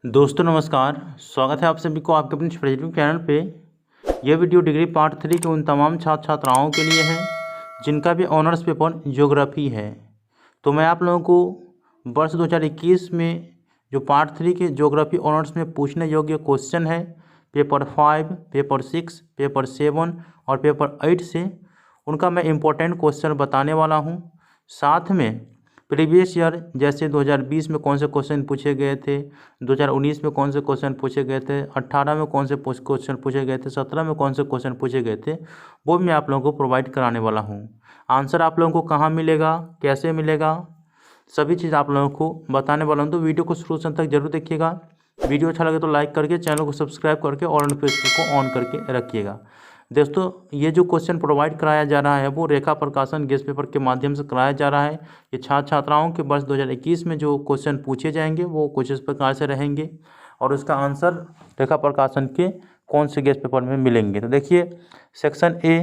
दोस्तों नमस्कार, स्वागत है आप सभी को आपके अपने फेसबुक चैनल पे। यह वीडियो डिग्री पार्ट 3 के उन तमाम छात्र छात्राओं के लिए है जिनका भी ऑनर्स पेपर ज्योग्राफी है। तो मैं आप लोगों को वर्ष 2021 में जो पार्ट 3 के ज्योग्राफी ऑनर्स में पूछने योग्य क्वेश्चन है पेपर 5, पेपर 6, पेपर 7 और पेपर 8 से, उनका मैं इम्पोर्टेंट क्वेश्चन बताने वाला हूँ। साथ में प्रीवियस ईयर जैसे 2020 में कौन से क्वेश्चन पूछे गए थे, 2019 में कौन से क्वेश्चन पूछे गए थे, 18 में कौन से क्वेश्चन पूछे गए थे, 17 में कौन से क्वेश्चन पूछे गए थे, वो मैं आप लोगों को प्रोवाइड कराने वाला हूँ। आंसर आप लोगों को कहाँ मिलेगा, कैसे मिलेगा, सभी चीज़ आप लोगों को बताने वाला हूँ। तो वीडियो को शुरू से अंत तक जरूर देखिएगा। वीडियो अच्छा लगे तो लाइक करके चैनल को सब्सक्राइब करके और नोटिफिकेशन को ऑन करके रखिएगा। दोस्तों, ये जो क्वेश्चन प्रोवाइड कराया जा रहा है वो रेखा प्रकाशन गेस्ट पेपर के माध्यम से कराया जा रहा है। ये छात्र छात्राओं के वर्ष 2021 में जो क्वेश्चन पूछे जाएंगे वो कुछ इस प्रकार से रहेंगे और उसका आंसर रेखा प्रकाशन के कौन से गेस्ट पेपर में मिलेंगे। तो देखिए, सेक्शन ए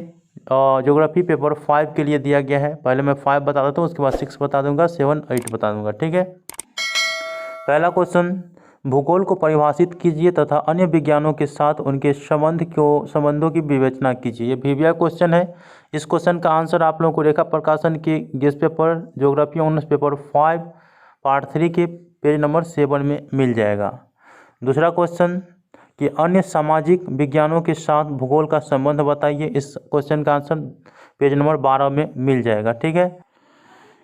ज्योग्राफी पेपर 5 के लिए दिया गया है। पहले मैं 5 बता देता हूँ, उसके बाद 6 बता दूंगा, 7, 8 बता दूंगा। ठीक है। पहला क्वेश्चन, भूगोल को परिभाषित कीजिए तथा अन्य विज्ञानों के साथ उनके संबंधों की विवेचना कीजिए। ये VVI क्वेश्चन है। इस क्वेश्चन का आंसर आप लोगों को रेखा प्रकाशन के guest paper geography honours paper 5 part 3 के पेज नंबर 7 में मिल जाएगा। दूसरा क्वेश्चन कि अन्य सामाजिक विज्ञानों के साथ भूगोल का संबंध बताइए। इस क्वेश्चन का आंसर पेज नंबर 12 में मिल जाएगा। ठीक है।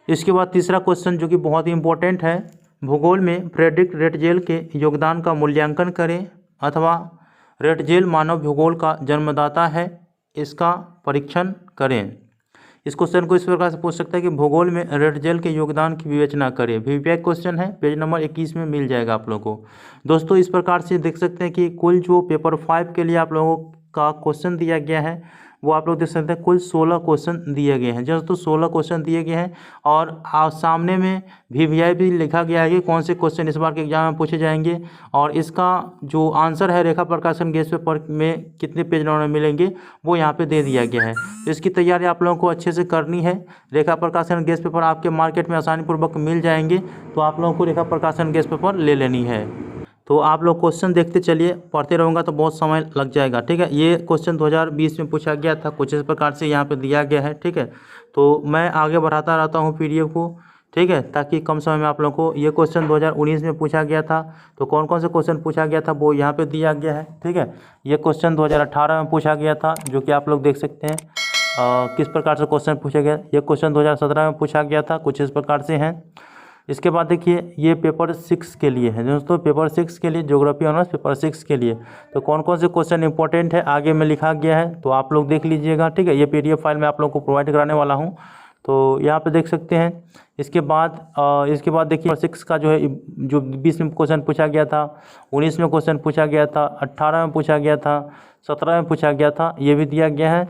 इसके बाद तीसरा क्वेश्चन जो कि बहुत ही इंपॉर्टेंट है, भूगोल में फ्रेडरिक रेटजेल के योगदान का मूल्यांकन करें अथवा रेटजेल मानव भूगोल का जन्मदाता है, इसका परीक्षण करें। इस क्वेश्चन को इस प्रकार से पूछ सकता है कि भूगोल में रेटजेल के योगदान की विवेचना करें। VVI क्वेश्चन है, पेज नंबर 21 में मिल जाएगा आप लोगों को। दोस्तों, इस प्रकार से देख सकते हैं कि कुल जो पेपर 5 के लिए आप लोगों का क्वेश्चन दिया गया है वो आप लोग देख सकते हैं कुल 16 क्वेश्चन दिए गए हैं। जस्ट तो 16 क्वेश्चन दिए गए हैं और सामने में VVI भी लिखा गया है कि कौन से क्वेश्चन इस बार के एग्जाम में पूछे जाएंगे और इसका जो आंसर है रेखा प्रकाशन गेस्ट पेपर में कितने पेज नंबर में मिलेंगे वो यहाँ पे दे दिया गया है। तो इसकी तैयारी आप लोगों को अच्छे से करनी है। रेखा प्रकाशन गेस्ट पेपर आपके मार्केट में आसानी पूर्वक मिल जाएंगे, तो आप लोगों को रेखा प्रकाशन गेस्ट पेपर ले लेनी है। तो आप लोग क्वेश्चन देखते चलिए, पढ़ते रहूँगा तो बहुत समय लग जाएगा। ठीक है। ये क्वेश्चन 2020 में पूछा गया था, कुछ इस प्रकार से यहाँ पे दिया गया है। ठीक है। तो मैं आगे बढ़ाता रहता हूँ PDF को। ठीक है, ताकि कम समय में आप लोगों को, ये क्वेश्चन 2019 में पूछा गया था, तो कौन कौन से क्वेश्चन पूछा गया था वो यहाँ पे दिया गया है। ठीक है। ये क्वेश्चन 2018 में पूछा गया था, जो कि आप लोग देख सकते हैं किस प्रकार से क्वेश्चन पूछा गया। ये क्वेश्चन 2017 में पूछा गया था, कुछ इस प्रकार से हैं। इसके बाद देखिए, ये पेपर 6 के लिए है दोस्तों, पेपर 6 के लिए ज्योग्राफी ऑनर्स पेपर 6 के लिए तो कौन कौन से क्वेश्चन इंपॉर्टेंट है आगे में लिखा गया है, तो आप लोग देख लीजिएगा। ठीक है। ये PDF फाइल मैं आप लोगों को प्रोवाइड कराने वाला हूँ, तो यहाँ पे देख सकते हैं। इसके बाद देखिए 6 का जो है, जो 20 में क्वेश्चन पूछा गया था, 19 में क्वेश्चन पूछा गया था, 18 में पूछा गया था, 17 में पूछा गया था, ये भी दिया गया है।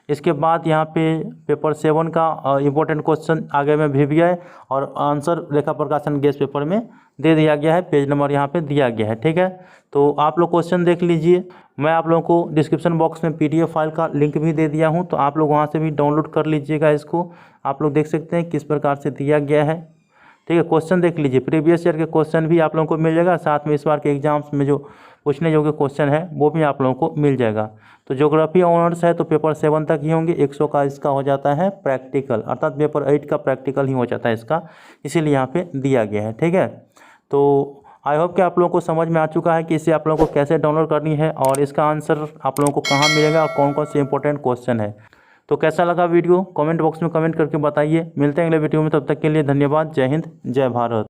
इसके बाद यहाँ पे पेपर 7 का इम्पोर्टेंट क्वेश्चन आगे में VVI और आंसर रेखा प्रकाशन गेस्ट पेपर में दे दिया गया है, पेज नंबर यहाँ पे दिया गया है। ठीक है। तो आप लोग क्वेश्चन देख लीजिए। मैं आप लोगों को डिस्क्रिप्शन बॉक्स में PDF फाइल का लिंक भी दे दिया हूँ, तो आप लोग वहाँ से भी डाउनलोड कर लीजिएगा। इसको आप लोग देख सकते हैं किस प्रकार से दिया गया है। ठीक है। क्वेश्चन देख लीजिए, प्रीवियस ईयर के क्वेश्चन भी आप लोगों को मिल जाएगा, साथ में इस बार के एग्जाम्स में जो पूछने योग्य क्वेश्चन है वो भी आप लोगों को मिल जाएगा। तो ज्योग्राफी ऑनर्स है तो पेपर 7 तक ही होंगे। 100 का इसका हो जाता है प्रैक्टिकल, अर्थात पेपर 8 का प्रैक्टिकल ही हो जाता है इसका, इसीलिए यहाँ पे दिया गया है। ठीक है। तो आई होप कि आप लोगों को समझ में आ चुका है कि इसे आप लोगों को कैसे डाउनलोड करनी है और इसका आंसर आप लोगों को कहाँ मिलेगा और कौन कौन से इंपॉर्टेंट क्वेश्चन है। तो कैसा लगा वीडियो, कमेंट बॉक्स में कमेंट करके बताइए। मिलते हैं अगले वीडियो में, तब तक के लिए धन्यवाद। जय हिंद, जय भारत।